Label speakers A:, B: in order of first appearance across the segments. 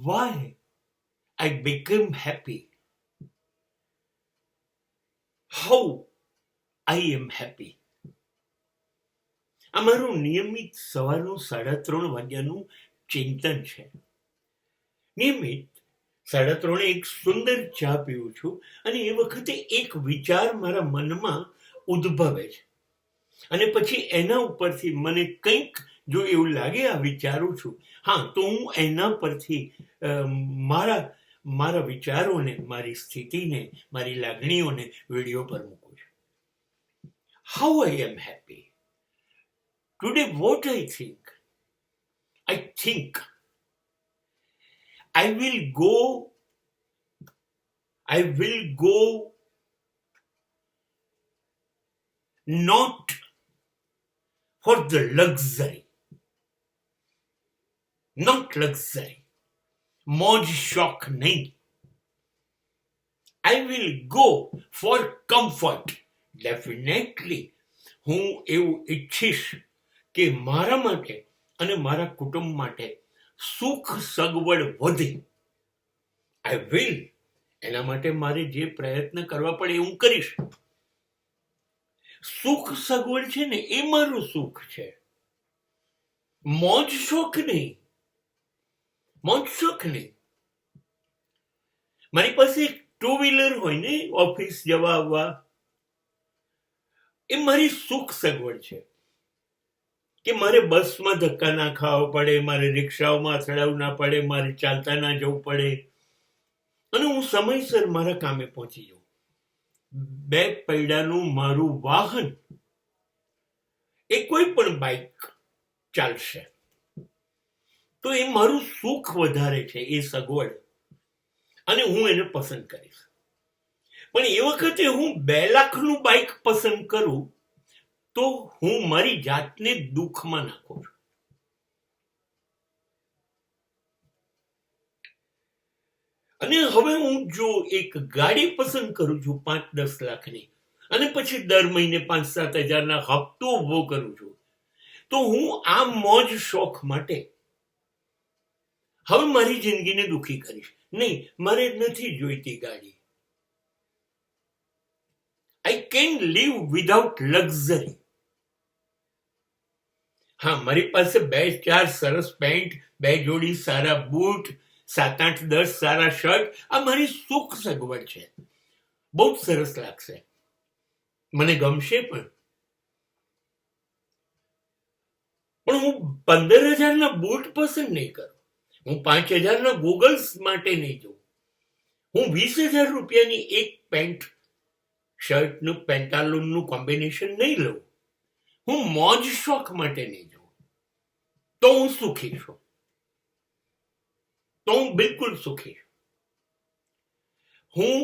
A: why I became happy, how I am happy. આ મારું નિયમિત સવારનું 3:30 વાગ્યાનું ચિંતન છે. નિયમિત 3:30 એક સુંદર ચા પીવું છું અને એ વખતે એક વિચાર મારા મનમાં ઉદ્ભવે છે અને પછી એના ઉપરથી મને કંઈક જો એવું લાગે આ વિચારું છું, હા, તો હું એના પરથી મારા વિચારોને, મારી સ્થિતિને, મારી લાગણીઓને વિડીયો પર મૂકું છું. How I am happy today, what I think I will go not for the luxury, मौज शौक नहीं. I will go for comfort. Definitely હું એવું ઈચ્છીશ કે મારા માટે અને મારા કુટુંબ માટે સુખ સગવડ વધે. આઈ વિલ, એના માટે મારે જે પ્રયત્ન કરવા પડે હું કરીશ. સુખ સગવડ છે ને એ મારું સુખ છે, મોજ શોખ નહીં. મારી પાસે એક 2-વ્હીલર હોય ને ઓફિસ જવા આવવા, એ મારી સુખ સગવડ છે કે મારે બસમાં ધક્કા ના ખાવા પડે, મારે રિક્ષાઓમાં અથડાવું ના પડે, મારે ચાલતા ના જવું પડે અને હું સમયસર મારા કામે પહોંચી જાઉં. 2 પૈડાનું મારું વાહન, એ કોઈ પણ બાઇક ચાલશે તો એ મારું સુખ વધારે છે, એ સગવડ, અને હું એને પસંદ કરીશ. પણ એ વખતે હું 2 લાખનું બાઇક પસંદ કરું તો હું મારી જાતને દુઃખમાં નાખું છું. અને હવે હું જો એક ગાડી પસંદ કરું છું 5-10 લાખની અને પછી દર મહિને 5-7 હજારના હપ્તો ઉભો કરું છું, તો હું આ મોજ શોખ માટે હવે મારી જિંદગીને દુઃખી કરીશ. નહીં, મારે નથી જોઈતી ગાડી. I can live without luxury. હા, મારી પાસે 2-4 સરસ પેન્ટ, 2 જોડી સારા બૂટ, 7-8-10 સારા શર્ટ, આ મારી સુખ સગવડ છે. બહુ જ સરસ લાગશે, મને ગમશે પણ હું 15,000ના બૂટ પસંદ નહીં કરું, હું 5,000ના ગોગલ્સ માટે નહીં જોઉં, હું 20,000 રૂપિયાની એક પેન્ટ શર્ટનું પેન્ટાલુનનું કોમ્બિનેશન નહીં લઉં, હું મોજ શોખ માટે નહીં જોઉં. તો હું સુખી છું, તો હું બિલકુલ સુખી છું. હું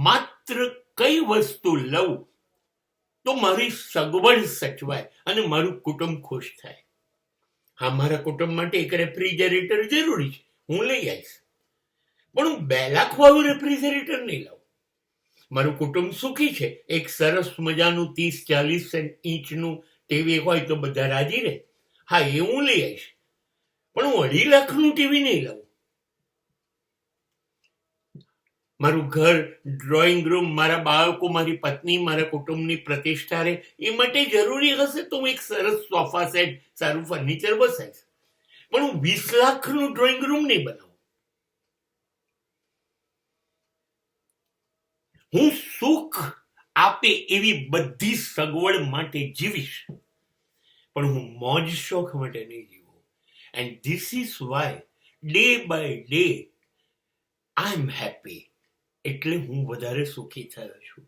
A: માત્ર કઈ વસ્તુ લઉં તો મારી સગવડ સચવાય અને મારું કુટુંબ ખુશ થાય. હા, મારા કુટુંબ માટે એક રેફ્રિજરેટર જરૂરી છે, હું લઈ આવીશ, પણ હું 2 લાખ વાળું રેફ્રિજરેટર નહીં લાવું. મારું કુટુંબ સુખી છે, એક સરસ મજાનું 30-40 ઇંચનું ટીવી હોય તો બધા રાજી રહે, હા, એ હું લઈ આવીશ, પણ હું 2.5 લાખનું ટીવી નહીં લાવું. મારું ઘર, ડ્રોઈંગ રૂમ, મારા બાળકો, મારી પત્ની, મારા કુટુંબની પ્રતિષ્ઠા રહે, એ માટે જરૂરી હશે તો હું એક સરસ સોફા સેટ, સારું ફર્નિચર બસાવીશ, પણ હું 20 લાખનું ડ્રોઈંગ રૂમ નહીં બનાવું. હું સુખ આપે એવી બધી સગવડ માટે જીવીશ, પણ હું મોજ શોખ માટે નહીં જીવું. And this is why day by day I am happy. એટલે હું વધારે સુખી થયો છું.